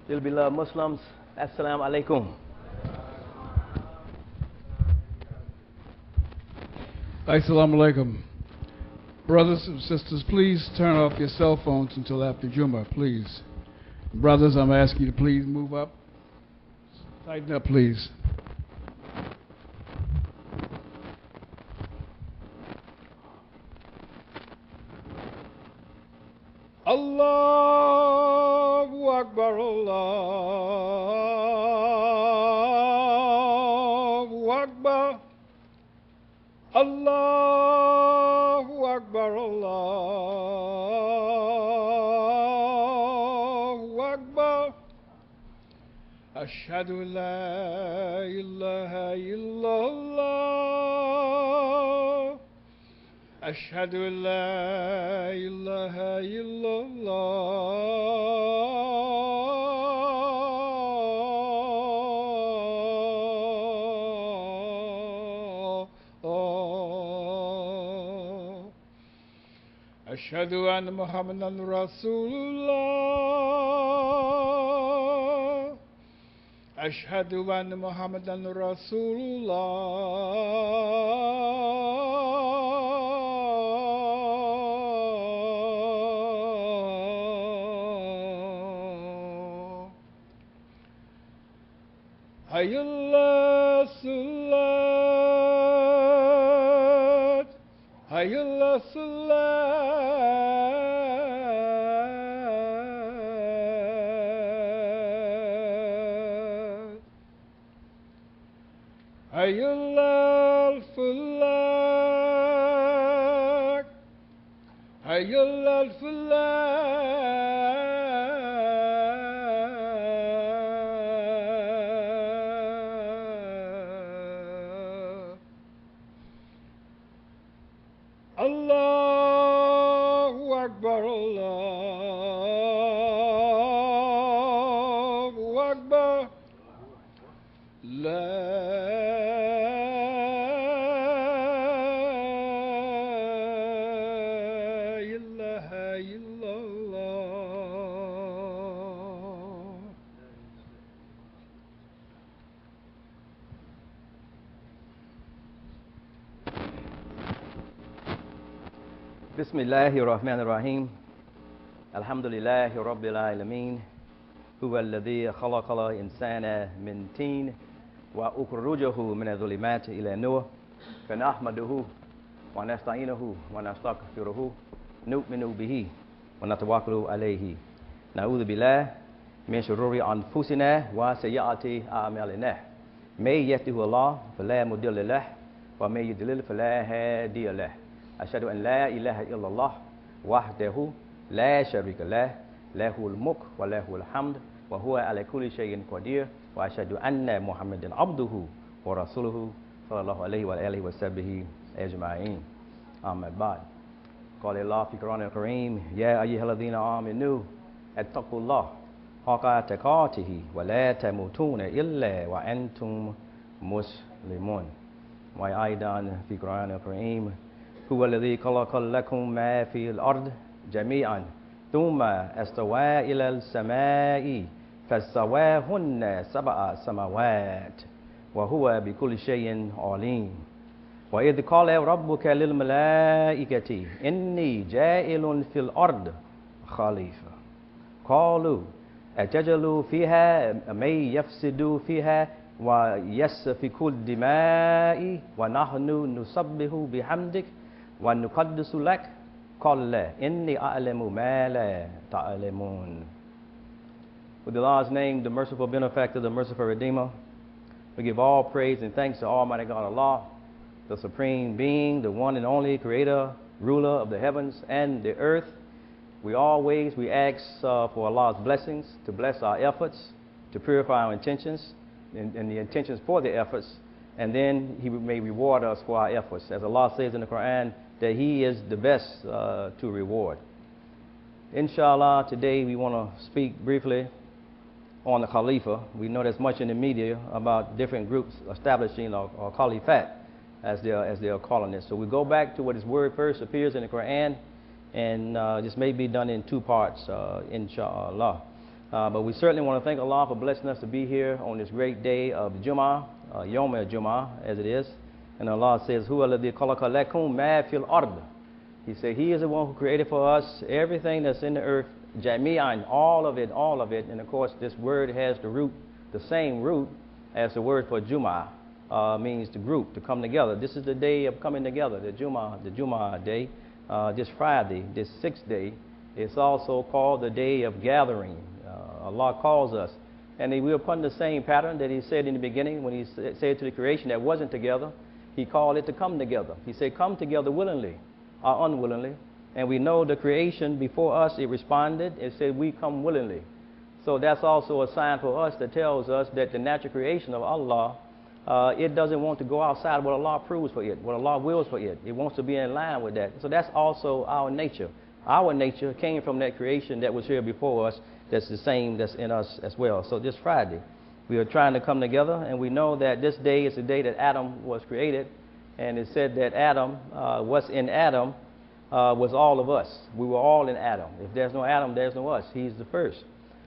Dear beloved Muslims, Assalamu alaikum. Assalamu alaikum. Brothers and sisters, please turn off your cell phones until after Jumah, please. Brothers, I'm asking you to please move up. Tighten up, please. Allahu Akbar, Allahu Akbar. Allahu Akbar, Allahu Akbar. Ashhadu an la ilaha illallah. Ashhadu an la ilaha illallah. Ashhadu anna Muhammadan Rasulullah. Ashhadu anna Muhammadan Rasulullah. Hayya ala salat. Hayya ala salat. Hayya ala falah. Hayya ala falah. Allahu Akbar, Allahu Akbar. La ilaha illallah. Bismillahir Rahmanir Rahim. Alhamdulillahi Rabbil Alameen. Huwa alladhi khalaqal insana min teen wa ukhrijahu min adh-dhulumati ila nur. Fa nahmaduhu wa nasta'inuhu wa nastaghfiruhu. Nu'minu bihi wa natawakkalu alayhi. Na'udhu billahi min shururi anfusina wa sayyiati a'malina. May yahdihillahu fala mudilla lahu wa may yudlil fala hadiya lahu. أشهد أن لا إله إلا الله وحده لا شريك له له الملك وله الحمد وهو على كل شيء قدير وأشهد أن محمدا عبده ورسوله صلى الله عليه وآله وصحبه أجمعين أما بعد قال الله في القرآن الكريم يا أيها الذين آمنوا اتقوا الله حق تقاته ولا تموتون إلا وأنتم مسلمون وأيضا في القرآن الكريم هو الذي خلق لكم ما في الأرض جميعا ثم استوى إلى السماء فسواهن سبع سماوات وهو بكل شيء عليم وإذ قال ربك للملائكة إني جائل في الأرض خليفة قالوا أتجعل فيها من يفسد فيها ويسفك الدماء ونحن نسبح بحمدك وَنُقَدِّسُ لَكَ قَالَ إِنِّي أَعْلَمُ مَا لَا تَعْلَمُونَ. With Allah's name, the merciful benefactor, the merciful redeemer, we give all praise and thanks to Almighty God Allah, the supreme being, the one and only creator, ruler of the heavens and the earth. We ask for Allah's blessings to bless our efforts, to purify our intentions and the intentions for the efforts, and then He may reward us for our efforts. As Allah says in the Quran, that He is the best to reward. Inshallah, today we want to speak briefly on the Khalifa. We know there's much in the media about different groups establishing a Khalifat, as they are calling it. So we go back to what His word first appears in the Quran, and this may be done in two parts, inshallah. But we certainly want to thank Allah for blessing us to be here on this great day of Jumah, Yom al-Jumah, as it is. And Allah says, Huwa alladhi khalaqa lakum ma fil ard. He said, He is the one who created for us everything that's in the earth, Jami'an, all of it. And of course, this word has the same root as the word for Jum'ah, means to group, to come together. This is the day of coming together, the Jum'ah day, this Friday, this 6th day. It's also called the day of gathering. Allah calls us. And we're upon the same pattern that He said in the beginning when He said to the creation that wasn't together. He called it to come together. He said, come together willingly or unwillingly. And we know the creation before us, it responded. It said, we come willingly. So that's also a sign for us that tells us that the natural creation of Allah, it doesn't want to go outside what Allah approves for it, what Allah wills for it. It wants to be in line with that. So that's also our nature. Our nature came from that creation that was here before us. That's the same that's in us as well. So this Friday, we are trying to come together, and we know that this day is the day that Adam was created. And it said that Adam, what's in Adam, was all of us. We were all in Adam. If there's no Adam, there's no us. He's the first.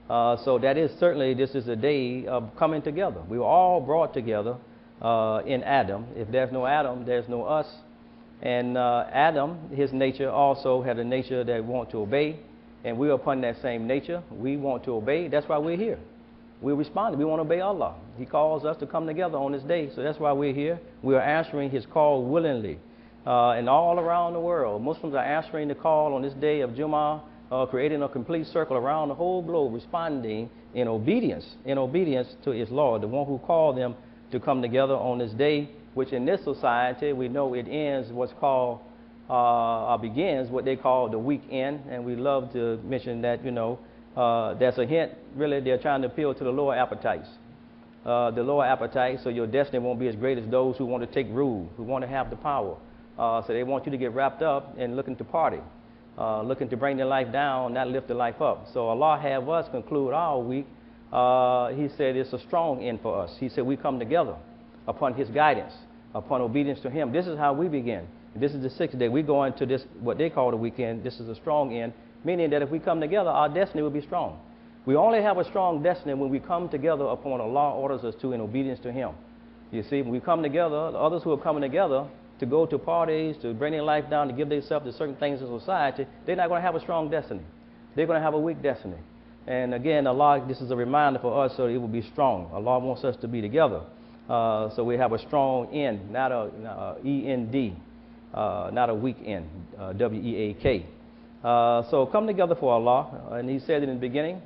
So that is certainly, this is a day of coming together. We were all brought together in Adam. If there's no Adam, there's no us. And Adam, his nature also had a nature that want to obey. And we're upon that same nature. We want to obey. That's why we're here. We respond. We want to obey Allah. He calls us to come together on this day. So that's why we're here. We are answering His call willingly. And all around the world, Muslims are answering the call on this day of Jumu'ah, creating a complete circle around the whole globe, responding in obedience to His Lord, the one who called them to come together on this day, which in this society, we know it ends what's called, begins what they call the weekend. And we love to mention that, that's a hint. Really, they're trying to appeal to the lower appetites. The lower appetite, so your destiny won't be as great as those who want to take rule, who want to have the power. So they want you to get wrapped up in looking to party, looking to bring their life down, not lift their life up. So Allah have us conclude our week. He said it's a strong end for us. He said we come together upon His guidance, upon obedience to Him. This is how we begin. This is the 6th day. We go into this, what they call the weekend. This is a strong end, meaning that if we come together, our destiny will be strong. We only have a strong destiny when we come together upon Allah orders us to in obedience to Him. You see, when we come together, the others who are coming together to go to parties, to bring their life down, to give themselves to certain things in society, they're not going to have a strong destiny. They're going to have a weak destiny. And again, Allah, this is a reminder for us so it will be strong. Allah wants us to be together. So we have a strong end, not a E-N-D, not a weak end, W-E-A-K. So come together for Allah. And He said it in the beginning,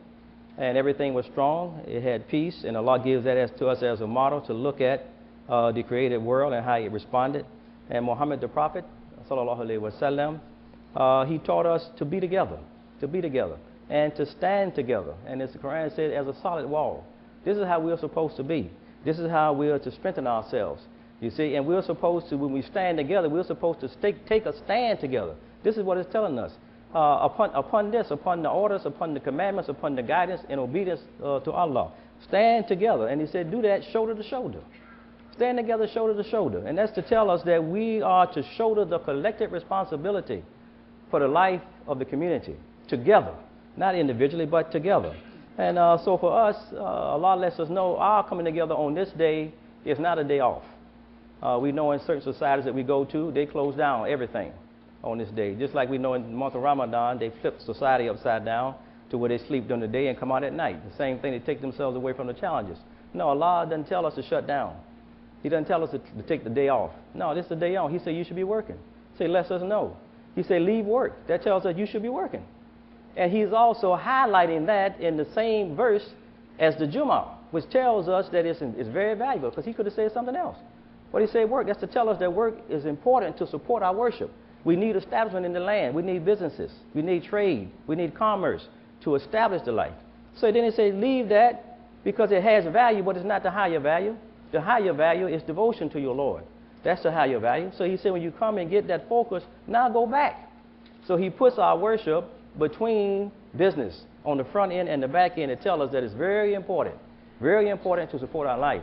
and everything was strong. It had peace, and Allah gives that to us as a model to look at the created world and how it responded. And Muhammad the Prophet, sallallahu alaihi wasallam, he taught us to be together, and to stand together. And as the Quran said, as a solid wall. This is how we are supposed to be. This is how we are to strengthen ourselves. You see, and we're supposed to, when we stand together, we're supposed to take a stand together. This is what it's telling us. Upon the orders, upon the commandments, upon the guidance and obedience to Allah. Stand together. And He said, do that shoulder to shoulder. Stand together shoulder to shoulder. And that's to tell us that we are to shoulder the collective responsibility for the life of the community together. Not individually, but together. And so for us, Allah lets us know our coming together on this day is not a day off. We know in certain societies that we go to, they close down everything on this day. Just like we know in the month of Ramadan, they flip society upside down to where they sleep during the day and come out at night. The same thing, they take themselves away from the challenges. No, Allah doesn't tell us to shut down. He doesn't tell us to take the day off. No, this is the day on. He said you should be working. He said lets us know. He said leave work. That tells us you should be working. And He's also highlighting that in the same verse as the Jumu'ah, which tells us that it's very valuable, because He could have said something else. But He said work. That's to tell us that work is important to support our worship. We need establishment in the land. We need businesses. We need trade. We need commerce to establish the life. So then He said leave that because it has value, but it's not the higher value. The higher value is devotion to your Lord. That's the higher value. So He said when you come and get that focus, now go back. So He puts our worship between business on the front end and the back end to tell us that it's very important to support our life.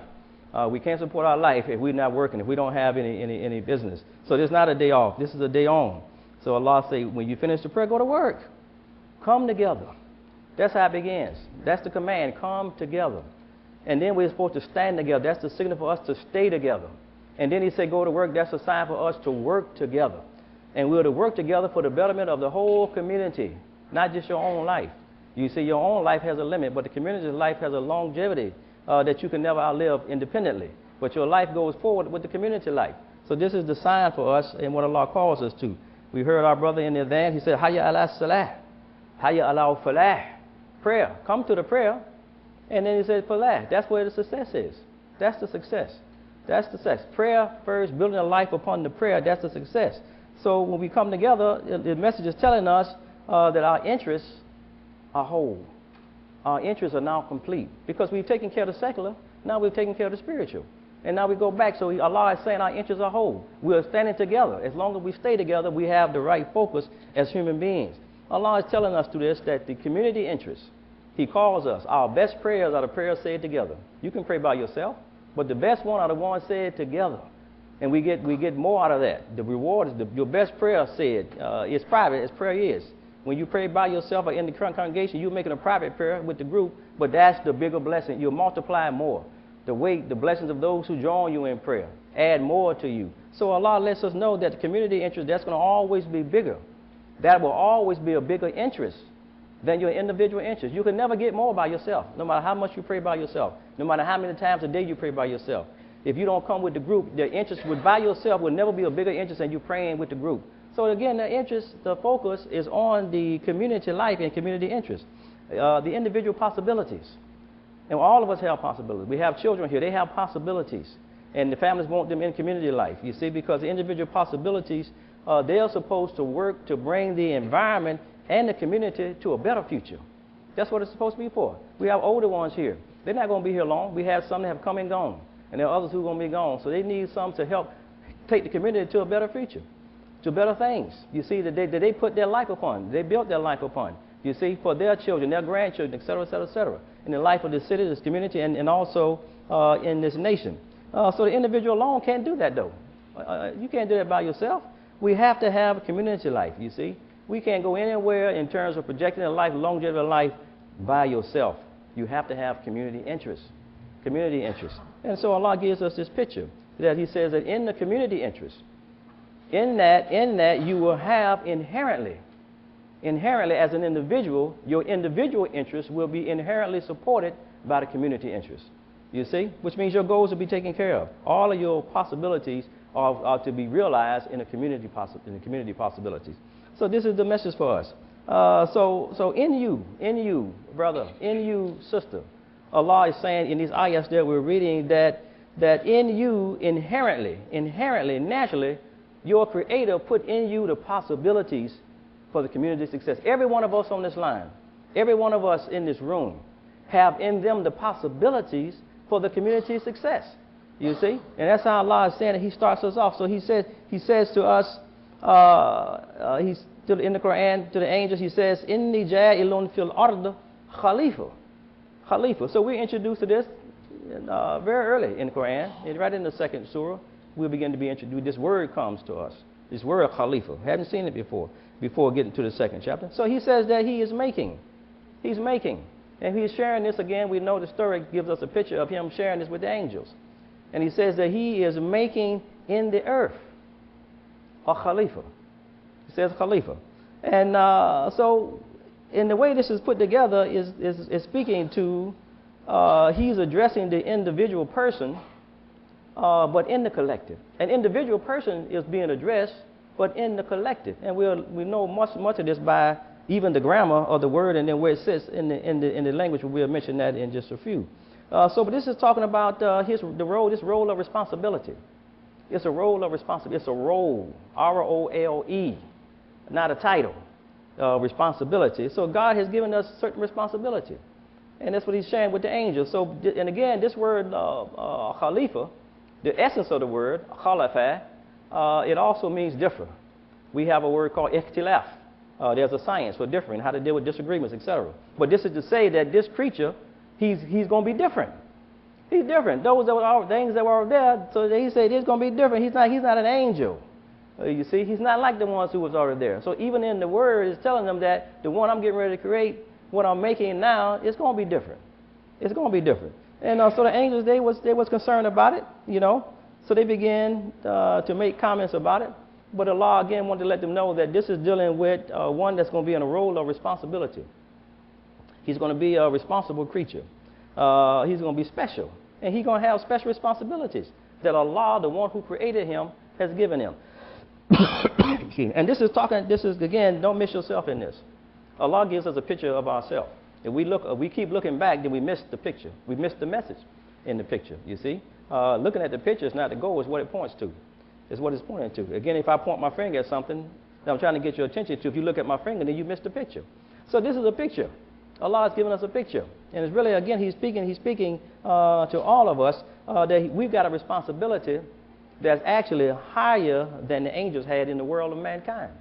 We can't support our life if we're not working, if we don't have any business. So this is not a day off. This is a day on. So Allah say, when you finish the prayer, go to work. Come together. That's how it begins. That's the command, come together. And then we're supposed to stand together. That's the signal for us to stay together. And then he said, go to work. That's a sign for us to work together. And we're to work together for the betterment of the whole community, not just your own life. You see, your own life has a limit, but the community's life has a longevity that you can never outlive independently. But your life goes forward with the community life. So this is the sign for us and what Allah calls us to. We heard our brother in the advance. He said, Hayya ala salah, Hayya ala falah. Prayer. Come to the prayer. And then he said, falah. That's where the success is. That's the success. That's the success. Prayer first, building a life upon the prayer, that's the success. So when we come together, the message is telling us that our interests are whole. Our interests are now complete. Because we've taken care of the secular, now we've taken care of the spiritual. And now we go back. So Allah is saying our interests are whole. We are standing together. As long as we stay together, we have the right focus as human beings. Allah is telling us through this that the community interests, He calls us. Our best prayers are the prayers said together. You can pray by yourself, but the best one are the ones said together. And we get more out of that. The reward is your best prayer said. It's private as prayer is. When you pray by yourself or in the current congregation, you're making a private prayer with the group, but that's the bigger blessing. You're multiplying more. The blessings of those who join you in prayer add more to you. So Allah lets us know that the community interest, that's going to always be bigger. That will always be a bigger interest than your individual interest. You can never get more by yourself, no matter how much you pray by yourself, no matter how many times a day you pray by yourself. If you don't come with the group, the interest by yourself will never be a bigger interest than you praying with the group. So again, the focus is on the community life and community interest, the individual possibilities. And all of us have possibilities. We have children here. They have possibilities. And the families want them in community life, you see, because the individual possibilities, they are supposed to work to bring the environment and the community to a better future. That's what it's supposed to be for. We have older ones here. They're not going to be here long. We have some that have come and gone. And there are others who are going to be gone. So they need some to help take the community to a better future, to better things. You see, that they put their life upon. They built their life upon. You see, for their children, their grandchildren, et cetera, et cetera, et cetera. In the life of the city, this community, and also in this nation. So the individual alone can't do that, though. You can't do that by yourself. We have to have a community life, you see. We can't go anywhere in terms of projecting a life, longevity of life by yourself. You have to have community interest. Community interest. And so Allah gives us this picture that He says that in the community interest, in that you will have inherently as an individual, your individual interests will be inherently supported by the community interest. You see? Which means your goals will be taken care of. All of your possibilities are to be realized in the community possibilities. So this is the message for us. So in you, brother, in you, sister, Allah is saying in these ayahs that we're reading that in you inherently, naturally, your Creator put in you the possibilities for the community success. Every one of us on this line, every one of us in this room have in them the possibilities for the community success. You see? And that's how Allah is saying it. He starts us off. So He says to us, in the Quran, to the angels, He says, Inni ja'ilun fil ard Khalifa. Khalifa. So we're introduced to this very early in the Quran. And right in the second surah, we'll begin to be introduced. This word comes to us. This word Khalifa. Haven't seen it before getting to the second chapter. So He says that He is making. He's making. And He's sharing this again. We know the story gives us a picture of Him sharing this with the angels. And He says that He is making in the earth a Khalifa. He says Khalifa. And so in the way this is put together is speaking to, He's addressing the individual person, but in the collective. An individual person is being addressed, but in the collective. And we know much of this by even the grammar of the word and then where it sits in the language. We'll mention that in just a few. But this is talking about this role of responsibility. It's a role of responsibility. It's a role, R-O-L-E, not a title. Responsibility. So God has given us certain responsibility, and that's what He's sharing with the angels. So, and again, this word Khalifa, the essence of the word Khalifa, it also means differ. We have a word called ikhtilaf. There's a science for differing, how to deal with disagreements, etc. But this is to say that this creature, he's going to be different. He's different. Those things that were there, so He said it's going to be different. He's not an angel. You see, He's not like the ones who was already there. So even in the word, it's telling them that the one I'm getting ready to create, what I'm making now, it's going to be different. It's going to be different. And so the angels, they was concerned about it, you know. So they began to make comments about it. But Allah, again, wanted to let them know that this is dealing with one that's going to be in a role of responsibility. He's going to be a responsible creature. He's going to be special. And he's going to have special responsibilities that Allah, the one who created him, has given him. And this is, again, don't miss yourself in this. Allah gives us a picture of ourselves. If we keep looking back, then we miss the picture. We miss the message in the picture, you see. Looking at the picture is not the goal, it's what it points to. It's what it's pointing to. Again, if I point my finger at something that I'm trying to get your attention to, if you look at my finger, then you miss the picture. So this is a picture. Allah has given us a picture. And it's really, again, He's speaking to all of us that we've got a responsibility that's actually higher than the angels had in the world of mankind.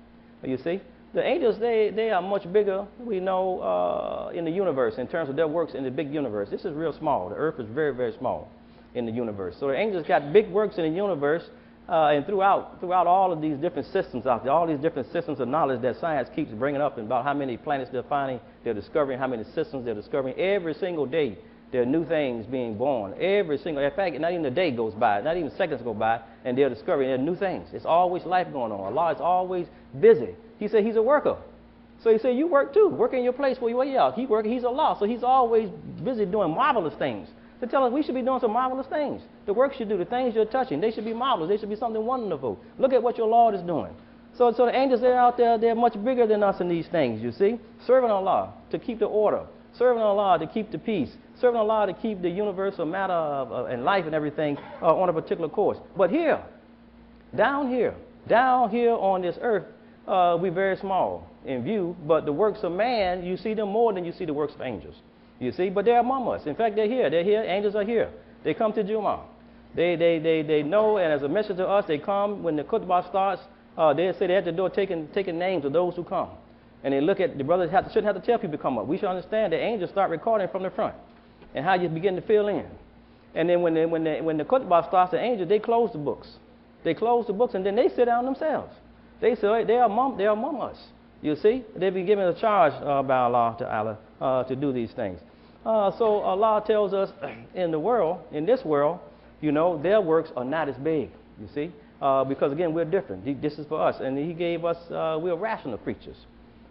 You see? The angels, they are much bigger, we know, in the universe in terms of their works in the big universe. This is real small. The earth is very, very small in the universe. So the angels got big works in the universe and throughout all of these different systems out there, all these different systems of knowledge that science keeps bringing up, and about how many planets they're finding, they're discovering, how many systems they're discovering. Every single day, there are new things being born. In fact, not even a day goes by, not even seconds go by, and they're discovering there are new things. It's always life going on. Allah is always busy. He said He's a worker. So He said, you work too. Work in your place where you are. He's Allah. So He's always busy doing marvelous things. To tell us we should be doing some marvelous things. The work you do, the things you're touching, they should be marvelous. They should be something wonderful. Look at what your Lord is doing. So the angels, they're out there, they're much bigger than us in these things, you see. Serving Allah to keep the order. Serving Allah to keep the peace. Serving Allah to keep the universal matter and life and everything on a particular course. But here, down here on this earth, we're very small in view. But the works of man, you see them more than you see the works of angels. You see, but they're among us. In fact, they're here. They're here. Angels are here. They come to Jumah. They know, and as a message to us, they come when the khutbah starts. They say they're at the door taking names of those who come. And they look at the brothers shouldn't have to tell people to come up. We should understand that angels start recording from the front and how you begin to fill in. And then when the khutbah starts, the angels, they close the books. They close the books, and then they sit down themselves. They say they're among us. You see, they've been given a charge by Allah Ta'ala to do these things. So Allah tells us in this world, you know, their works are not as big, you see, because again, we're different. This is for us, and He gave us, we're rational creatures.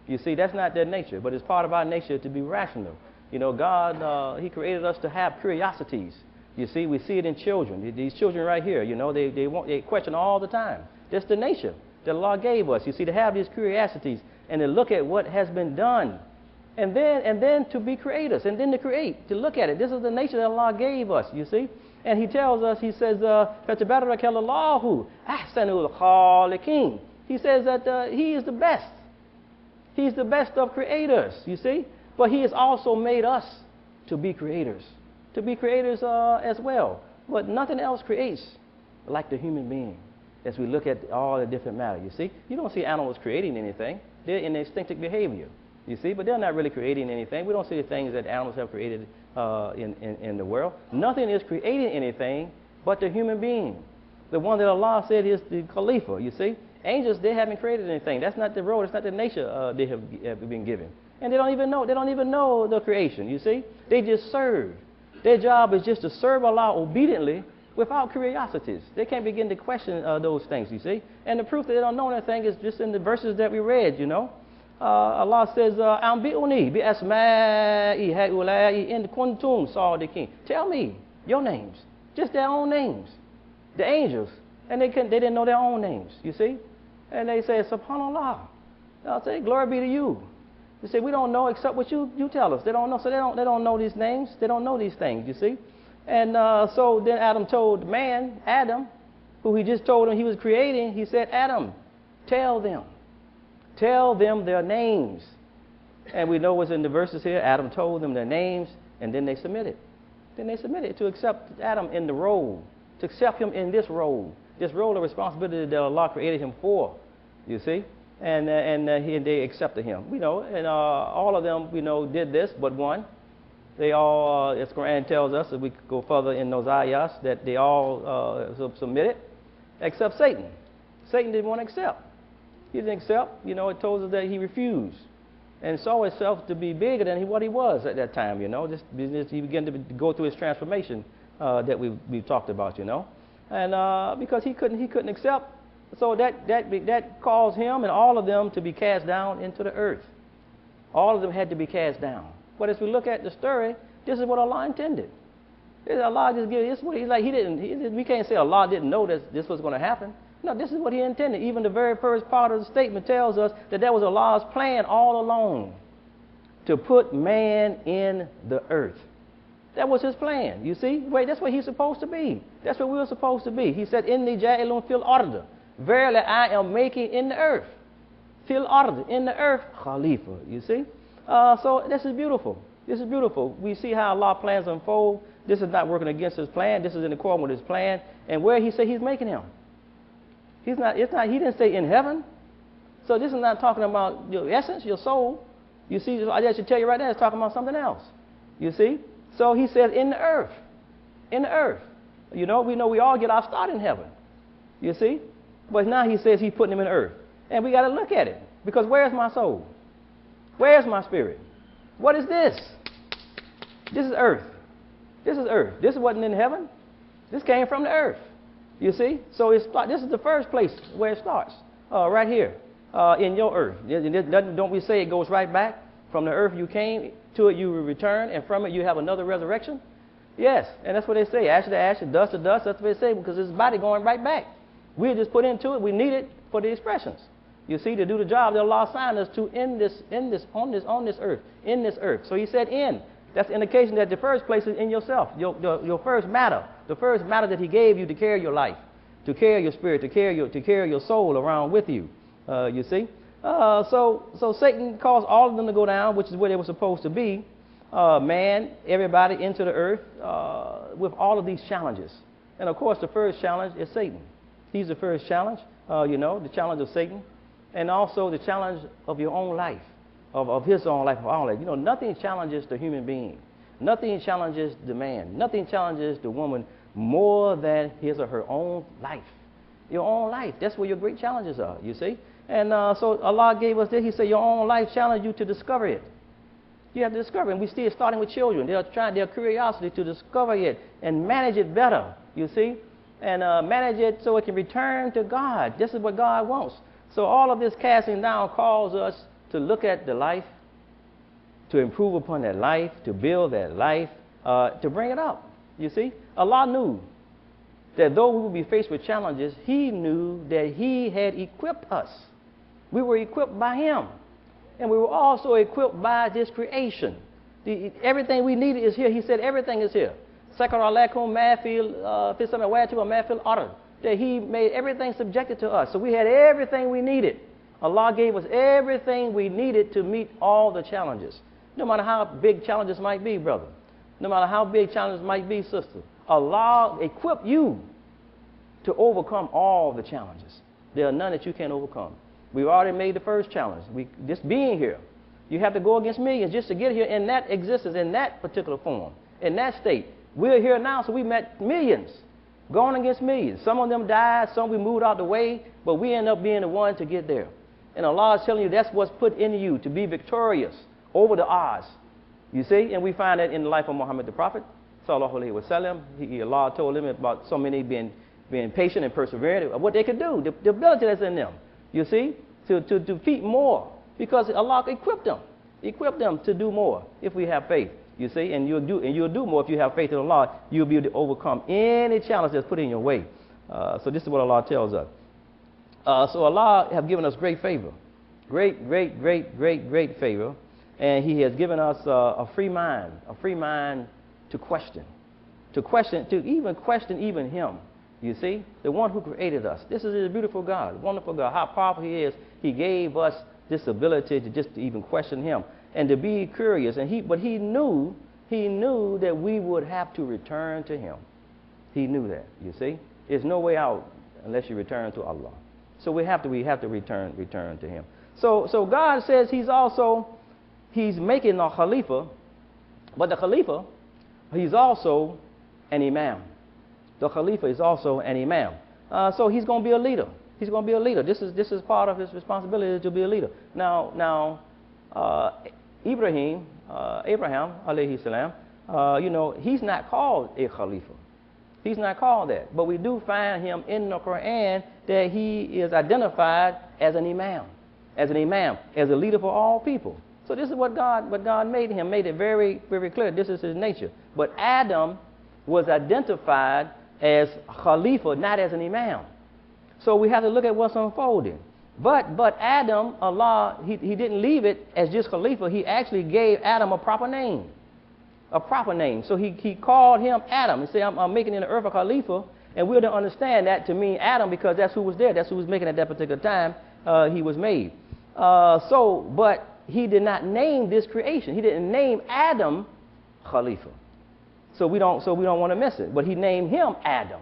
You see, that's not their nature, but it's part of our nature to be rational. You know, God, He created us to have curiosities. You see, we see it in children. These children right here, you know, they question all the time. That's the nature that Allah gave us. You see, to have these curiosities and to look at what has been done. And then to be creators, and then to create, to look at it. This is the nature that Allah gave us, you see. And He tells us, He says, فَتَبَارَكَ اللَّهُ أَحْسَنُ الْخَالِقِينَ. He says that He is the best. He's the best of creators, you see. But He has also made us to be creators as well. But nothing else creates like the human being. As we look at all the different matter, you see. You don't see animals creating anything. They're in instinctive behavior. You see, but they're not really creating anything. We don't see the things that animals have created in the world. Nothing is creating anything but the human being. The one that Allah said is the Khalifa, you see. Angels, they haven't created anything. That's not the role. It's not the nature they have been given. And they don't even know the creation, you see. They just serve. Their job is just to serve Allah obediently without curiosities. They can't begin to question those things, you see. And the proof that they don't know anything is just in the verses that we read, you know. Allah says, "Ambi'uni bi asma'i ha'ula'i in kuntum sadiqin." Tell me your names, just their own names, the angels, and they didn't know their own names. You see, and they say, "Subhanallah." I'll say, "Glory be to you." They say, "We don't know except what you tell us." They don't know, so they don't know these names. They don't know these things. You see, and so then Adam told Adam, who he just told him he was creating. He said, "Adam, tell them their names." And we know what's in the verses here. Adam told them their names, and then they submitted. To accept Adam in the role, to accept him in this role of responsibility that Allah created him for. You see, and they accepted him. We know, and all of them, did this, but one. They all, as Quran tells us, if we go further in those ayahs, that they all submitted, except Satan. Satan didn't want to accept. He didn't accept. It told us that he refused. and saw himself to be bigger than what he was at that time, you know. He began to go through his transformation that we talked about, you know. And because he couldn't accept, so that caused him and all of them to be cast down into the earth. All of them had to be cast down. But as we look at the story, this is what Allah intended. Allah just gave this. What he's like. We can't say Allah didn't know this was going to happen. No, this is what He intended. Even the very first part of the statement tells us that was Allah's plan all along, to put man in the earth. That was His plan. You see, that's where He's supposed to be. That's where we were supposed to be. He said, "Inni ja'ilun fil ard." Verily, I am making in the earth. Fil ard, in the earth, Khalifa. You see, so this is beautiful. This is beautiful. We see how Allah plans unfold. This is not working against His plan. This is in accordance with His plan. And where He said He's making him. He's not. It's not. He didn't say in heaven. So this is not talking about your essence, your soul. You see, I should tell you right now, it's talking about something else. You see. So He says in the earth. In the earth. You know, we all get our start in heaven. You see. But now He says He's putting him in the earth. And we got to look at it. Because where's my soul? Where's my spirit? What is this? This is earth. This is earth. This wasn't in heaven. This came from the earth. You see? So this is the first place where it starts. Right here. In your earth. Don't we say it goes right back? From the earth you came, to it you will return, and from it you have another resurrection? Yes. And that's what they say. Ash to ash, dust to dust. That's what they say, because it's body going right back. We're just put into it. We need it for the expressions. You see, to do the job that Allah assigned us to on this earth. In this earth. So He said in. That's an indication that the first place is in yourself, your first matter, the first matter that He gave you to carry your life, to carry your spirit, to carry your soul around with you. You see, so Satan caused all of them to go down, which is where they were supposed to be. Man, everybody into the earth with all of these challenges, and of course the first challenge is Satan. He's the first challenge. You know, the challenge of Satan, and also the challenge of your own life. Of his own life, of our life. You know, nothing challenges the human being. Nothing challenges the man. Nothing challenges the woman more than his or her own life. Your own life. That's where your great challenges are, you see. And so Allah gave us this. He said, your own life challenged you to discover it. You have to discover it. And we see it starting with children. They're trying their curiosity to discover it and manage it better, you see. And manage it so it can return to God. This is what God wants. So all of this casting down calls us to look at the life, to improve upon that life, to build that life, to bring it up. You see, Allah knew that though we would be faced with challenges, He knew that He had equipped us. We were equipped by Him. And we were also equipped by this creation. Everything we needed is here. He said everything is here. That He made everything subjected to us. So we had everything we needed. Allah gave us everything we needed to meet all the challenges. No matter how big challenges might be, brother. No matter how big challenges might be, sister. Allah equipped you to overcome all the challenges. There are none that you can't overcome. We've already made the first challenge. Just being here. You have to go against millions just to get here in that existence, in that particular form, in that state. We're here now, so we met millions. Going against millions. Some of them died, some we moved out the way, but we end up being the one to get there. And Allah is telling you that's what's put in you to be victorious over the odds. You see? And we find that in the life of Muhammad the Prophet. Sallallahu Alaihi Wasallam. Allah told him about so many being patient and persevering, what they could do, the ability that's in them. You see? To defeat more. Because Allah equipped them to do more if we have faith. You see? And you'll do more if you have faith in Allah. You'll be able to overcome any challenge that's put in your way. So this is what Allah tells us. So Allah have given us great favor. Great favor. And He has given us a free mind to question, to even question even Him. You see, the one who created us. This is a beautiful God, wonderful God. How powerful He is. He gave us this ability to even question Him and to be curious. But He knew that we would have to return to Him. He knew that. You see, there's no way out unless you return to Allah. So we have to return to Him. So God says He's making a Khalifa, but the Khalifa, he's also an Imam. The Khalifa is also an Imam. So he's going to be a leader. He's going to be a leader. This is part of his responsibility to be a leader. Now, Abraham, alayhi salam, he's not called a Khalifa. He's not called that. But we do find him in the Quran that he is identified as an imam, as a leader for all people. So this is what God made him, made it very, very clear. This is his nature. But Adam was identified as Khalifa, not as an imam. So we have to look at what's unfolding. But Adam, Allah, he didn't leave it as just Khalifa. He actually gave Adam a proper name. A proper name. So he called him Adam. He said, I'm making in the earth a Khalifa. And we're to understand that to mean Adam because that's who was there. That's who was making at that particular time he was made. But he did not name this creation. He didn't name Adam Khalifa. So we don't want to miss it. But he named him Adam.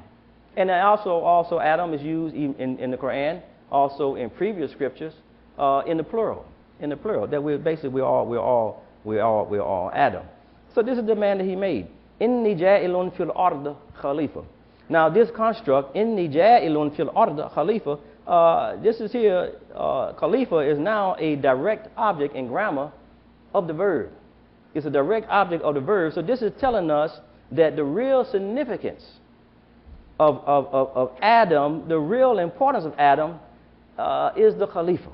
And also Adam is used in the Quran, also in previous scriptures, in the plural. That we're all Adam. So this is the man that he made. Inni ja'ilun fil ard khalifa. Now this construct, inni ja'ilun fil ard khalifa, this is here, khalifa is now a direct object in grammar of the verb. It's a direct object of the verb. So this is telling us that the real significance of Adam, the real importance of Adam, is the Khalifa,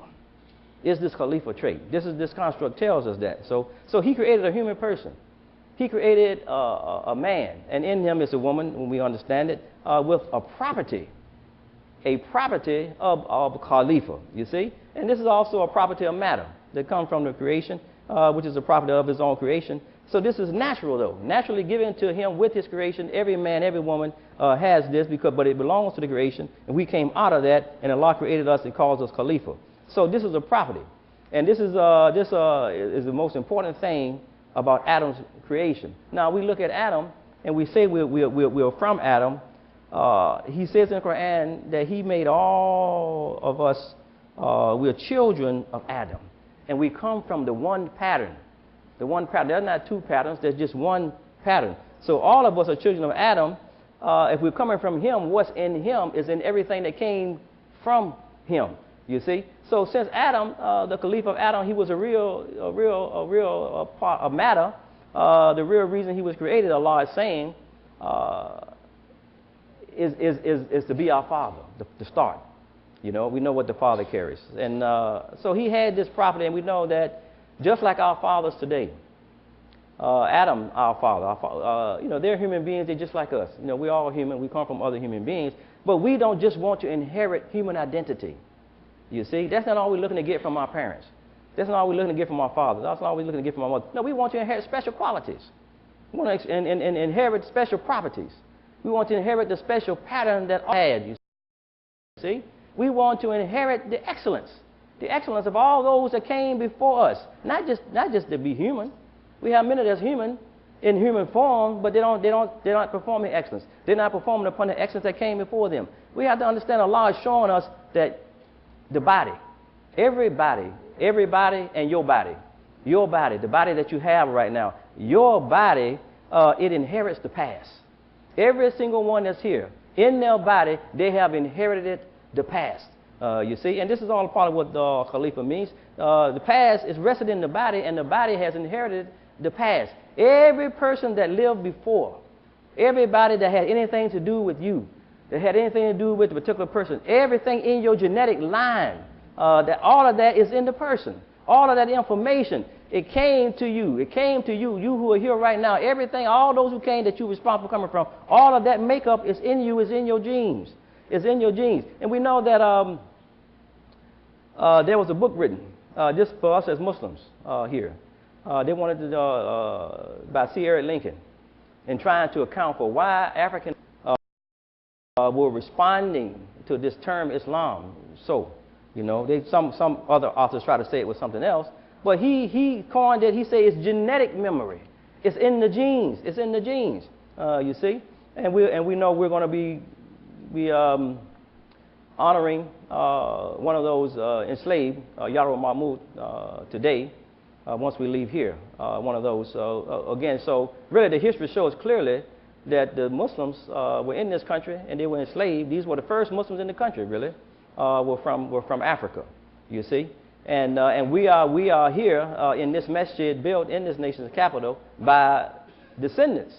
is this Khalifa trait. This construct tells us that. So he created a human person. He created a man, and in him is a woman, when we understand it, with a property of Khalifa, you see? And this is also a property of matter that comes from the creation, which is a property of his own creation. So this is natural, though. Naturally given to him with his creation. Every man, every woman has this, but it belongs to the creation. And we came out of that, and Allah created us and calls us Khalifa. So this is a property. And this is the most important thing about Adam's creation. Now, we look at Adam, and we say we're from Adam. He says in the Quran that he made all of us, we're children of Adam. And we come from the one pattern. The one pattern. There's not two patterns. There's just one pattern. So all of us are children of Adam. If we're coming from him, what's in him is in everything that came from him. You see. So since Adam, the Khalifa of Adam, he was a real part of matter. The real reason he was created, Allah is saying, is to be our father, the start. We know what the father carries, and so he had this property, and we know that. Just like our fathers today, Adam, our father, they're human beings. They're just like us. We're all human. We come from other human beings. But we don't just want to inherit human identity. You see, that's not all we're looking to get from our parents. That's not all we're looking to get from our fathers. That's not all we're looking to get from our mother. No, we want to inherit special qualities. We want to inherit special properties. We want to inherit the special pattern that I had. You see, we want to inherit the excellence. The excellence of all those that came before us, not just to be human. We have many that's human in human form, but they're not performing excellence. They're not performing upon the excellence that came before them. We have to understand Allah is showing us that the body, everybody, and your body, the body that you have right now, your body, it inherits the past. Every single one that's here, in their body, they have inherited the past. You see, and this is all a part of what the Khalifa means. The past is rested in the body, and the body has inherited the past. Every person that lived before, everybody that had anything to do with you, that had anything to do with the particular person, everything in your genetic line, that all of that is in the person. All of that information, it came to you. It came to you. You who are here right now, everything, all those who came that you're responsible for coming from, all of that makeup is in you, is in your genes. It's in your genes. And we know that there was a book written just for us as Muslims here. They wanted to, by C. Eric Lincoln, in trying to account for why Africans were responding to this term Islam. So, some other authors try to say it was something else, but he coined it. He said it's genetic memory. It's in the genes. It's in the genes. You see, and we know we're going to be honoring one of those enslaved, Yaro Mahmoud, today, once we leave here. One of those, again, so really the history shows clearly that the Muslims were in this country and they were enslaved. These were the first Muslims in the country, really, were from Africa, you see. And we are here in this masjid built in this nation's capital by descendants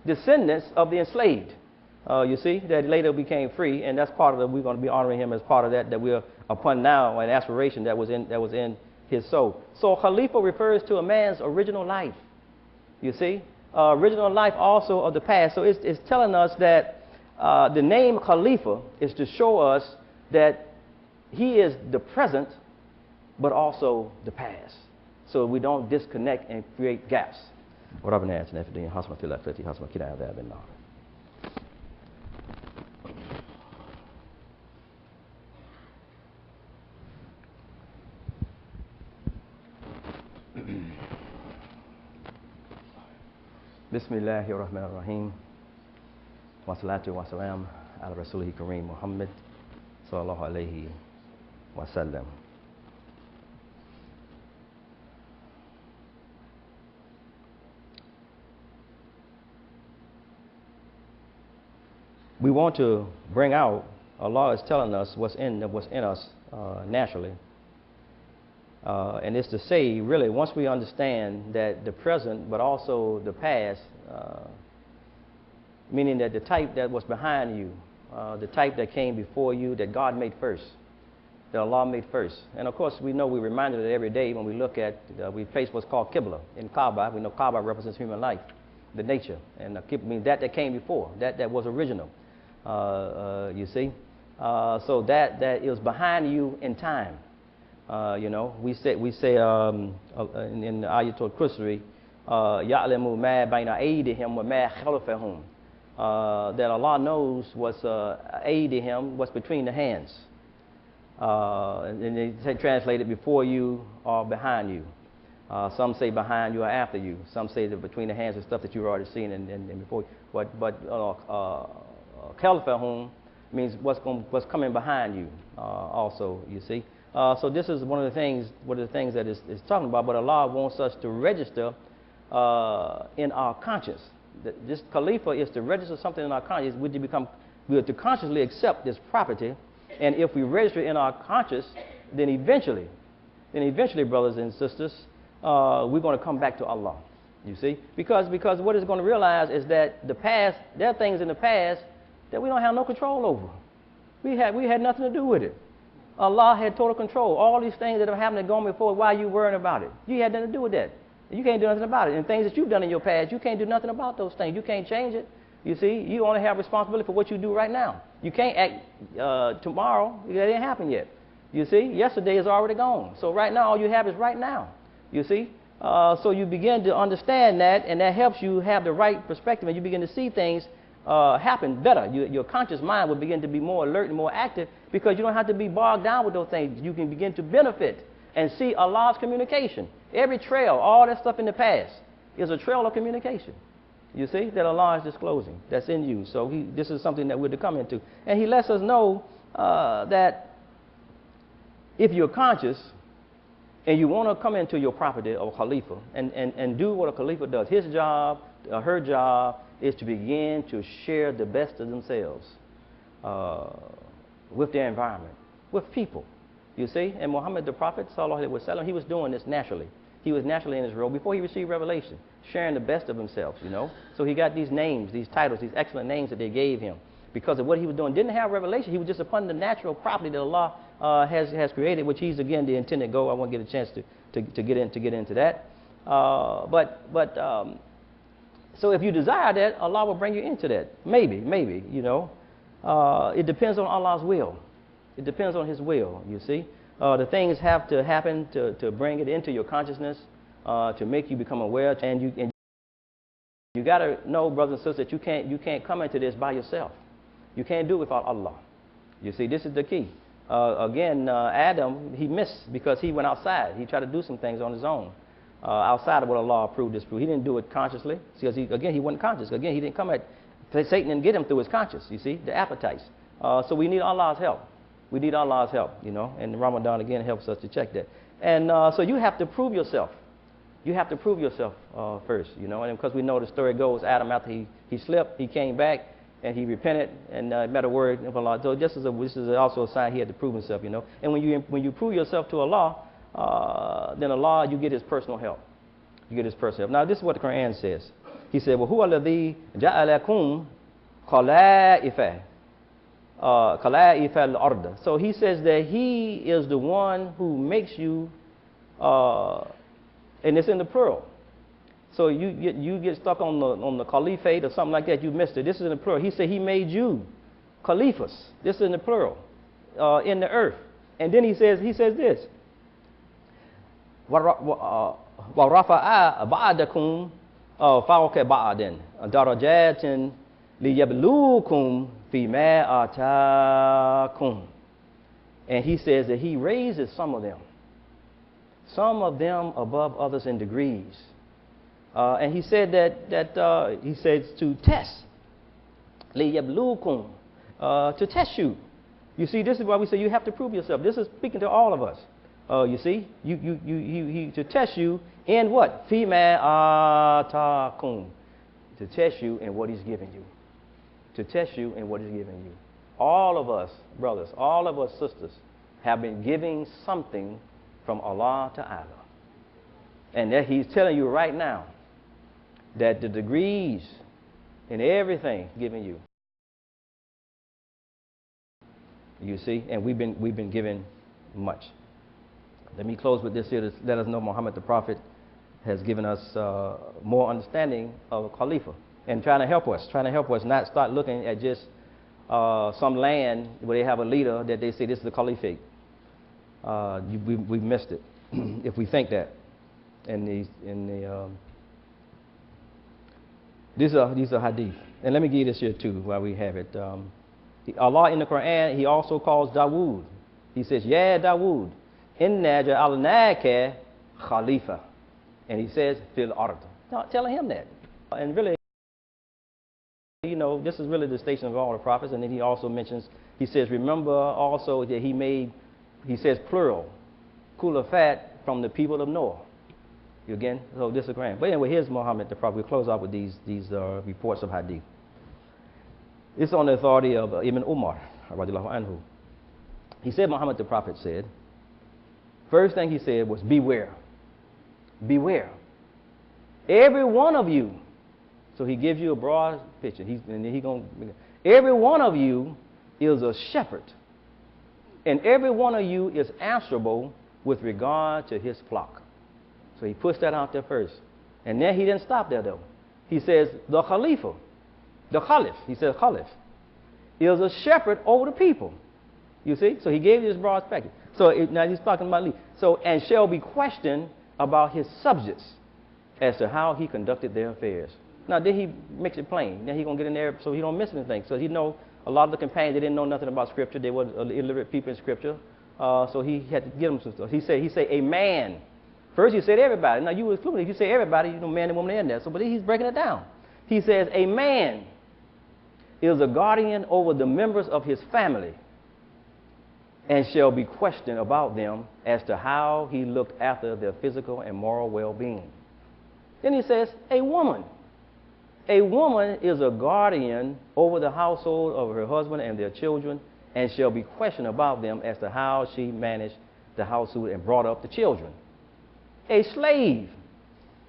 of the enslaved. You see, that later became free, and that's part of the, we're going to be honoring him as part of that we're upon now, an aspiration that was in his soul. So Khalifa refers to a man's original life. You see, original life also of the past. So it's telling us that the name Khalifa is to show us that he is the present, but also the past. So we don't disconnect and create gaps. Bismillahir Rahmanir Rahim. Wa salatu wa salam ala Rasulih Kareem Muhammad sallallahu alayhi wa sallam. We want to bring out, Allah is telling us what's in us naturally. And it's to say, really, once we understand that the present, but also the past, meaning that the type that was behind you, the type that came before you, that God made first, that Allah made first. And of course, we know we're reminded of it every day when we look at, we face what's called Qibla in Kaaba. We know Kaaba represents human life, the nature. And Qibla means that came before, that was original. You see? So that is behind you in time. You know, we say in the Ayatul Kursi, Ya'lamu ma bayna aydihim wa ma khalfahum, that Allah knows what's aydihim, what's between the hands. And they translate it before you or behind you. Some say behind you or after you. Some say that between the hands is stuff that you've already seen and before. But khalfahum means what's coming behind you. Also, you see. So this is one of the things that is talking about. But Allah wants us to register in our conscience. This Khalifa is to register something in our conscience. We are to consciously accept this property. And if we register in our conscience, then eventually, brothers and sisters, we're going to come back to Allah. You see, because what it's going to realize is that the past, there are things in the past that we don't have no control over. We had nothing to do with it. Allah had total control. All these things that have happened and gone before, why are you worrying about it? You had nothing to do with that. You can't do nothing about it. And things that you've done in your past, you can't do nothing about those things. You can't change it. You see, you only have responsibility for what you do right now. You can't act tomorrow. It didn't happen yet. You see, yesterday is already gone. So right now, all you have is right now. You see, so you begin to understand that, and that helps you have the right perspective, and you begin to see things happen better. Your conscious mind will begin to be more alert and more active because you don't have to be bogged down with those things. You can begin to benefit and see Allah's communication. Every trail, all that stuff in the past is a trail of communication. You see, that Allah is disclosing. That's in you. So this is something that we're to come into. And He lets us know that if you're conscious and you want to come into your property of a Khalifa and do what a Khalifa does, his job, her job, is to begin to share the best of themselves with their environment, with people. You see, and Muhammad the Prophet, sallallahu alaihi wasallam, he was doing this naturally. He was naturally in his role before he received revelation, sharing the best of himself, you know. So he got these names, these titles, these excellent names that they gave him because of what he was doing. Didn't have revelation. He was just upon the natural property that Allah has created, which he's, again, the intended goal. I won't get a chance to get into that. So if you desire that, Allah will bring you into that. Maybe, you know. It depends on Allah's will. It depends on His will, you see. The things have to happen to bring it into your consciousness, to make you become aware. And you got to know, brothers and sisters, that you can't come into this by yourself. You can't do it without Allah. You see, this is the key. Adam, he missed because he went outside. He tried to do some things on his own. Outside of what Allah approved, disproved. He didn't do it consciously because he wasn't conscious. Again, he didn't come at Satan and get him through his conscience, you see, the appetites. So we need Allah's help. We need Allah's help, you know, and Ramadan again helps us to check that. And so you have to prove yourself. You have to prove yourself first, you know, and because we know the story goes, Adam, after he slipped, he came back and he repented and met a word of Allah. So this is also a sign he had to prove himself, you know. And when you prove yourself to Allah, then Allah, you get his personal help. You get his personal help. Now, this is what the Quran says. He said, وَهُوَ الَّذِي جَعَلَكُمْ خَلَائِفَ الْأَرْضِ. So he says that he is the one who makes you, and it's in the plural. So you get stuck on the caliphate or something like that, you missed it. This is in the plural. He said he made you Khalifas. This is in the plural, in the earth. And then he says this. وَرَفَعَ بَعْدَكُمْ فَوْقَ بَعْدٍ دَرَجَاتٍ لِيَبْلُوكُمْ فِي مَا آتَاكُمْ. And he says that he raises some of them above others in degrees. And he said that he says to test, لِيَبْلُوكُمْ, to test you. You see, this is why we say you have to prove yourself. This is speaking to all of us. You see, he to test you in what? فِيمَا آتَاكُمْ. To test you in what he's giving you. To test you in what he's giving you. All of us, brothers, all of us sisters, have been giving something from Allah Ta'ala. And that he's telling you right now that the degrees and everything given you. You see, and we've been given much. Let me close with this here to let us know Muhammad the Prophet has given us more understanding of Khalifa and trying to help us not start looking at just some land where they have a leader that they say this is the caliphate. We've missed it if we think that. These are hadith. And let me give you this here too while we have it. Allah in the Quran, he also calls Dawood. He says, Ya Dawood, inna ja'alnaka Khalifa. And he says, fil ard. Not telling him that. And really, you know, this is really the station of all the prophets. And then he also mentions, he says, remember also that he says plural, Khulafat from the people of Noah. Again, so this is Quran. But anyway, here's Muhammad the Prophet. We'll close out with these reports of hadith. It's on the authority of Ibn Umar, radiallahu anhu. He said, Muhammad the Prophet said, first thing he said was, beware. Beware. Every one of you. So he gives you a broad picture. Every one of you is a shepherd. And every one of you is answerable with regard to his flock. So he puts that out there first. And then he didn't stop there though. He says, the Khalifa. The Khalif, he says Khalif, is a shepherd over the people. You see? So he gave you this broad spectrum. So now he's talking about lead. So, and shall be questioned about his subjects as to how he conducted their affairs. Now, then he makes it plain. Then he's going to get in there so he don't miss anything. So he know a lot of the companions, they didn't know nothing about Scripture. They were illiterate people in Scripture. So he had to give them some stuff. He said a man. First he said everybody. Now, you include if you say everybody, you know man and woman in there. So, but he's breaking it down. He says a man is a guardian over the members of his family and shall be questioned about them as to how he looked after their physical and moral well-being. Then he says, a woman. A woman is a guardian over the household of her husband and their children and shall be questioned about them as to how she managed the household and brought up the children. A slave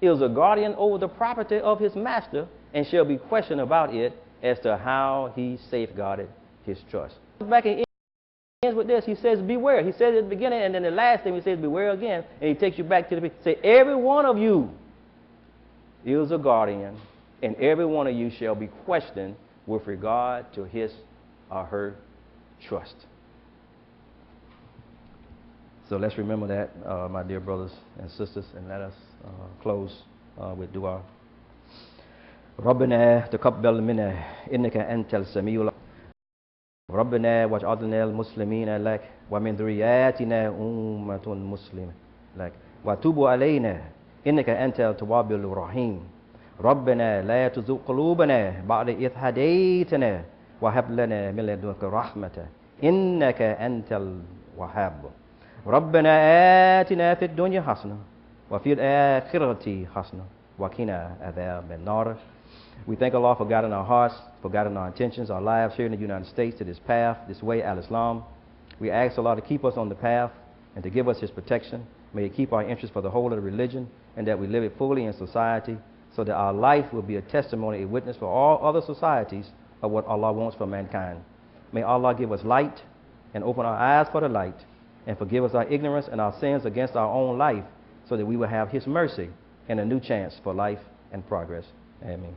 is a guardian over the property of his master and shall be questioned about it as to how he safeguarded his trust. Back in ends with this, he says, beware. He says at the beginning, and then the last thing he says, beware again, and he takes you back to the beginning. Say, every one of you is a guardian, and every one of you shall be questioned with regard to his or her trust. So let's remember that, my dear brothers and sisters, and let us close with dua. ربنا تقبل منا إنك أنت السميع العليم ربنا واجعلنا المسلمين لك ومن ذرياتنا أمة مسلمة لك وتوب علينا إنك أنت التواب الرحيم ربنا لا تزغ قلوبنا بعد إذ هديتنا وهب لنا من لدنك رحمة إنك أنت الوهاب ربنا آتنا في الدنيا حسنة وفي الآخرة حسنة وقنا عذاب النار. We thank Allah for guiding our hearts, for guiding our intentions, our lives here in the United States to this path, this way, al-Islam. We ask Allah to keep us on the path and to give us His protection. May it keep our interest for the whole of the religion, and that we live it fully in society, so that our life will be a testimony, a witness for all other societies of what Allah wants for mankind. May Allah give us light and open our eyes for the light, and forgive us our ignorance and our sins against our own life, so that we will have His mercy and a new chance for life and progress. Amen.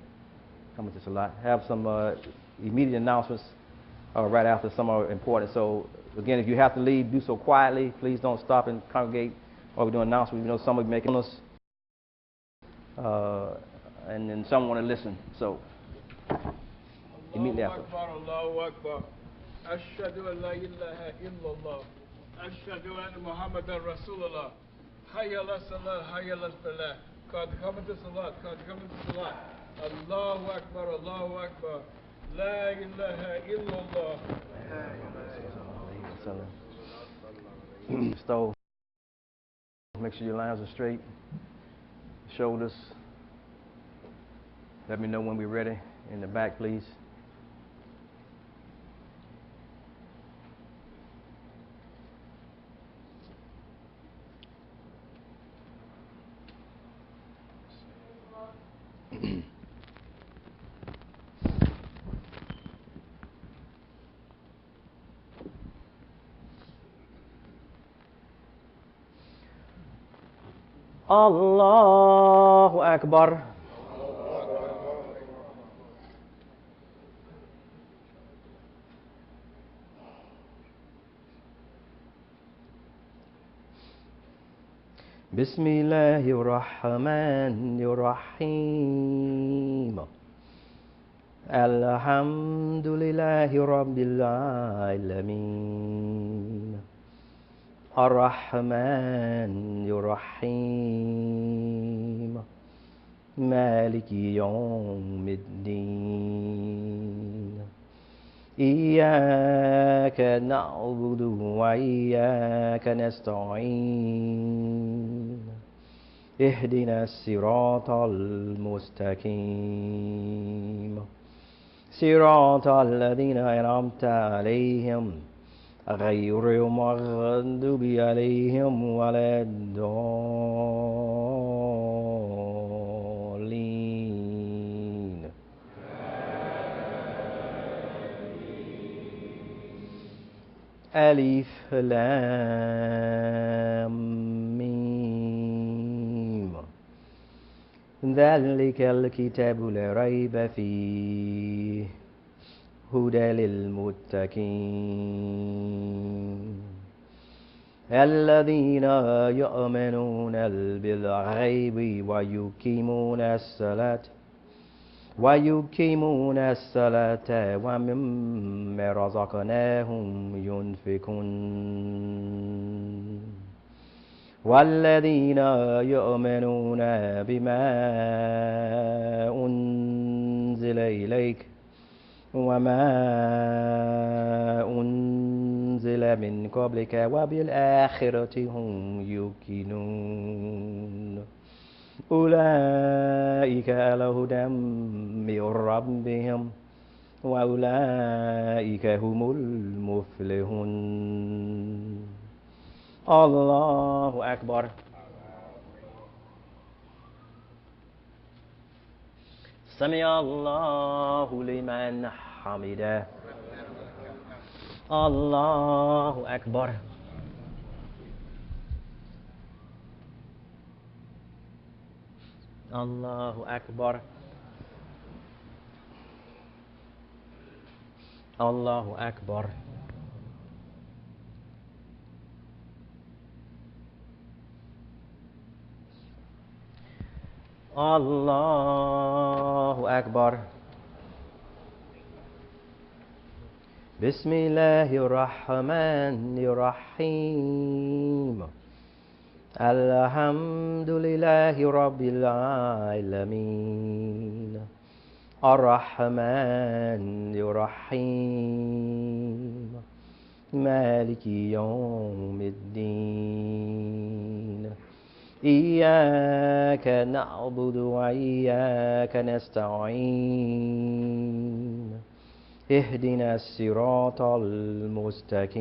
Come to Salat. Have some immediate announcements right after. Some are important. So again, if you have to leave, do so quietly. Please don't stop and congregate while we're doing announcements. We know some of you making us, and then some want to listen. So immediately after. Allahu Akbar. Ashhadu an la ilaha illallah. Ashhadu anna Muhammadan Rasulullah. Hayya ala salat, hayya ala falah. Qad qamat as-salat, qad qamat as-salat. Allahu Akbar, Allahu Akbar. La ilaha illallah. Stove. Make sure your lines are straight. Shoulders. Let me know when we're ready. In the back, please. Allahu Akbar. Bismillahirrahmanirrahim. Alhamdulillahi Rabbil Alamin. Ar-Rahmanir-Rahim. Maliki Yawmiddin. Iyyaka na'budu wa iyyaka nasta'in. Ihdina as-siratal mustaqim. Siratal ladzina an'amta 'alaihim غير المغضوب عليهم ولا الضالين. ألف لام ميم. ذلك الكتاب لا ريب فيه هدى للمتقين الذين يؤمنون بالغيب ويقيمون الصلاة ومما رزقناهم ينفقون والذين يؤمنون بما أنزل إليك وما أنزل من قبلك وبالآخرة هم يوقنون أولئك على هدى من ربهم وأولئك هم المفلحون. الله أكبر. سمع الله لمن حمده. الله أكبر. الله أكبر. الله أكبر. الله أكبر. بسم الله الرحمن الرحيم. الحمد لله رب العالمين. الرحمن الرحيم. مالك يوم الدين. إياك نعبد وإياك نستعين. اهدنا الصراط المستقيم.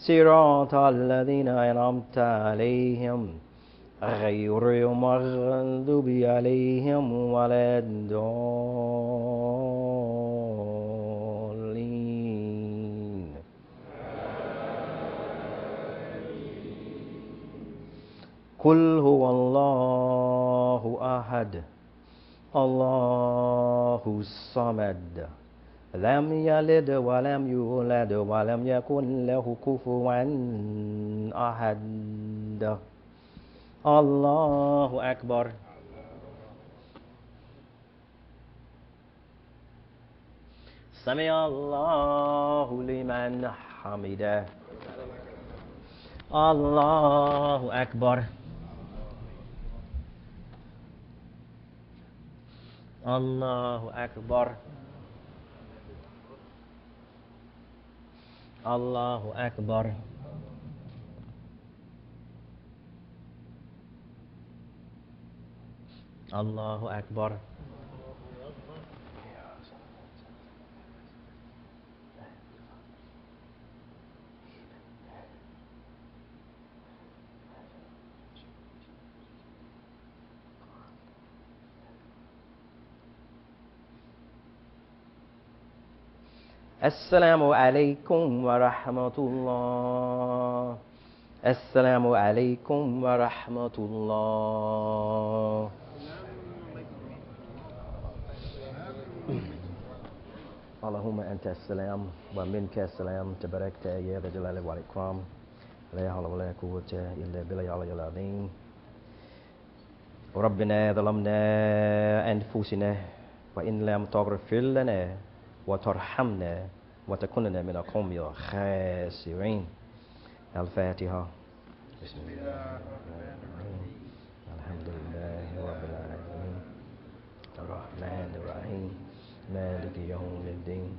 صراط الذين أنعمت عليهم غير المغضوب عليهم ولا الضالين. قل هو الله أحد الله الصمد لم يلد ولم يولد ولم يكن له كفوا أحد. الله أكبر. سمع الله لمن حمده. الله أكبر. الله أكبر. الله أكبر. الله أكبر. السلام عليكم ورحمة الله. السلام عليكم ورحمة الله. اللهم أنت السلام ومنك السلام تباركت يا ذا الجلال والإكرام لا حول ولا قوة إلا بالله العلي العظيم. ربنا ظلمنا أنفسنا وإن لم تغفر لنا وترحمنا وتكوننا من القوم الخاسرين. الفاتحة. بسم الله الرحمن الرحيم. الحمد لله رب العالمين الرحمن الرحيم مالك يوم الدين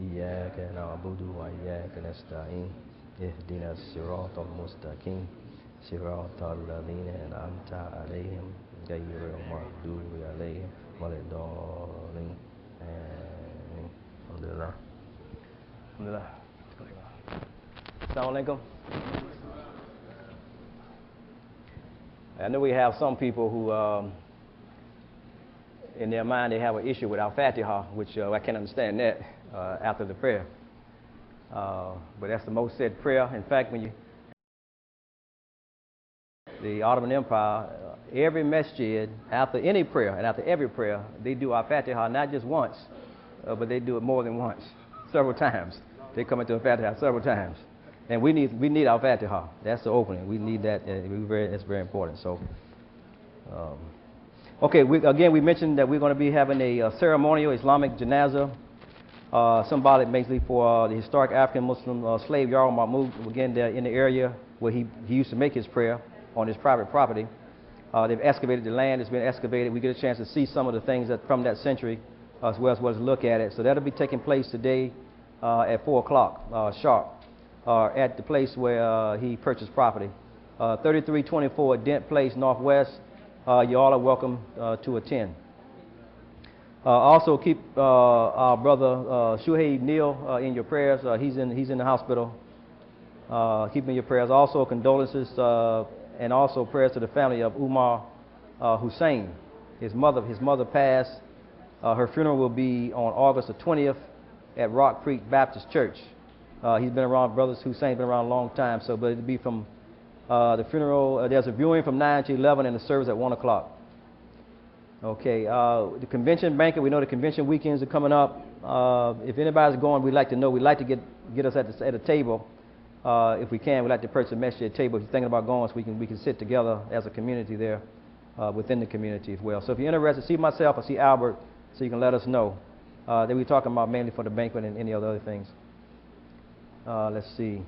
إياك نعبد وإياك نستعين اهدنا الصراط المستقيم صراط الذين أنعمت عليهم غير المغضوب عليهم ولا الضالين. آمين. الحمد لله. الحمد لله. Assalamu alaikum. I know we have some people who in their mind they have an issue with our Fatiha, which I can't understand that after the prayer. But that's the most said prayer. In fact, when you the Ottoman Empire, every masjid, after any prayer and after every prayer, they do our Fatiha not just once, but they do it more than once, several times. They come into a Fatiha several times. And we need our Fatiha. That's the opening. We need that. It's very important. So, okay. We mentioned that we're going to be having a ceremonial Islamic janazah, symbolic basically for the historic African Muslim slave Yar Mahmoud. Again, they're in the area where he used to make his prayer on his private property. They've excavated the land. It's been excavated. We get a chance to see some of the things from that century, as well as look at it. So that'll be taking place today at 4 o'clock sharp. At the place where he purchased property. 3324 Dent Place, Northwest. You all are welcome to attend. Also keep our brother Shuhaid Neal in your prayers. He's in the hospital. Keep him in your prayers. Also condolences and also prayers to the family of Umar Hussein. His mother passed. Her funeral will be on August the 20th at Rock Creek Baptist Church. He's been around, Brothers Hussein's been around a long time, but it'll be from the funeral. There's a viewing from 9 to 11 and the service at 1 o'clock. Okay, the convention banquet, we know the convention weekends are coming up. If anybody's going, we'd like to know. We'd like to get us at a table. If we can, we'd like to purchase a masjid table. If you're thinking about going, so we can sit together as a community there within the community as well. So if you're interested, see myself or see Albert, so you can let us know. That we're talking about mainly for the banquet and any other things. Let's see.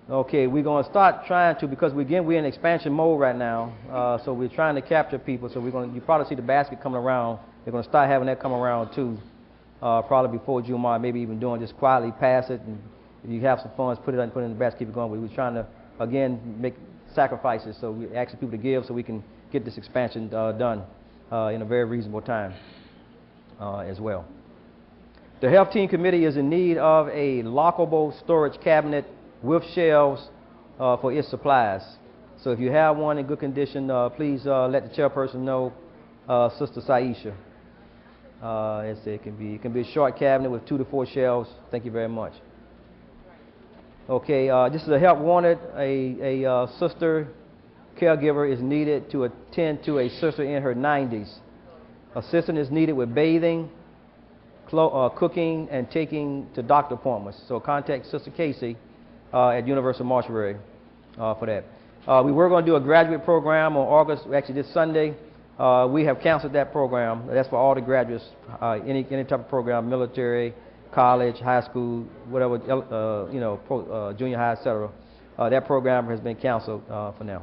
Okay, we're going to start trying to, because we're in expansion mode right now, so we're trying to capture people. So you probably see the basket coming around. They're going to start having that come around too, probably before Jumu'ah, maybe even doing just quietly pass it, and if you have some funds, put it in the basket, keep it going. We're trying to again make sacrifices, so we're asking people to give so we can get this expansion done in a very reasonable time as well. The Health Team Committee is in need of a lockable storage cabinet with shelves for its supplies. So if you have one in good condition, please let the chairperson know, Sister Saisha. It can be a short cabinet with 2 to 4 shelves. Thank you very much. Okay, this is a help wanted. A sister caregiver is needed to attend to a sister in her 90s. Assistance is needed with bathing, cooking, and taking to doctor appointments. So contact Sister Casey at Universal Mortuary for that. We were going to do a graduate program on August, actually this Sunday. We have canceled that program. That's for all the graduates, any type of program, military, college, high school, whatever, junior high, etc. That program has been canceled for now.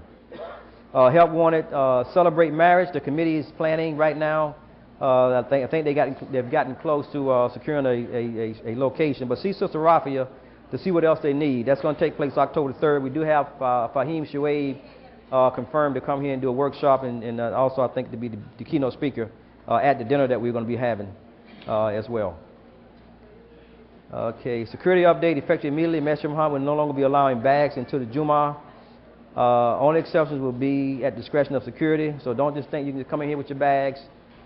Help wanted, celebrate marriage. The committee is planning right now. I think they've gotten close to securing a location. But see Sister Rafia to see what else they need. That's going to take place October 3rd. We do have Fahim Shuaib confirmed to come here and do a workshop, and also I think to be the keynote speaker at the dinner that we're going to be having as well. Okay, security update effective immediately. Messenger Muhammad will no longer be allowing bags into the Jumah. Only exceptions will be at discretion of security. So don't just think you can come in here with your bags.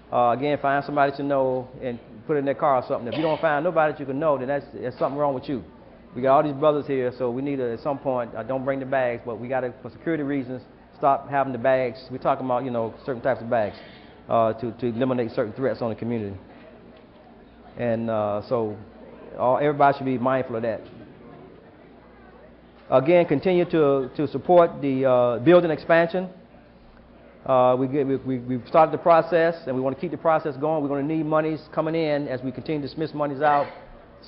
Again, find somebody to know and put it in their car or something. If you don't find nobody that you can know, then there's something wrong with you. We got all these brothers here, so we need to, at some point, don't bring the bags, but we got to, for security reasons, stop having the bags. We're talking about, certain types of bags to eliminate certain threats on the community. And everybody should be mindful of that. Again, continue to support the building expansion. We've started the process, and we want to keep the process going. We're going to need monies coming in as we continue to dismiss monies out.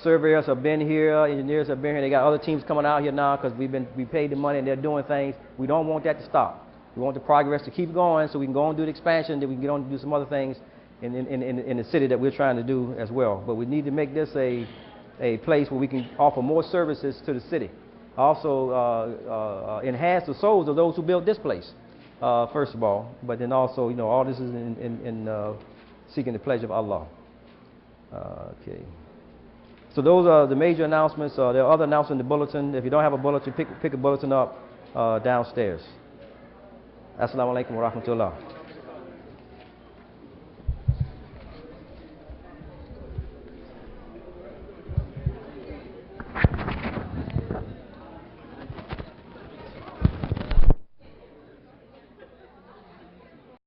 Surveyors have been here, engineers have been here. They got other teams coming out here now because we paid the money and they're doing things. We don't want that to stop. We want the progress to keep going so we can go and do the expansion, then we can get on to do some other things in the city that we're trying to do as well. But we need to make this a place where we can offer more services to the city. Also enhance the souls of those who built this place, first of all. But then also, all this is in seeking the pleasure of Allah. Okay. So those are the major announcements. There are other announcements in the bulletin. If you don't have a bulletin, pick a bulletin up downstairs. Assalamu alaikum wa rahmatullah.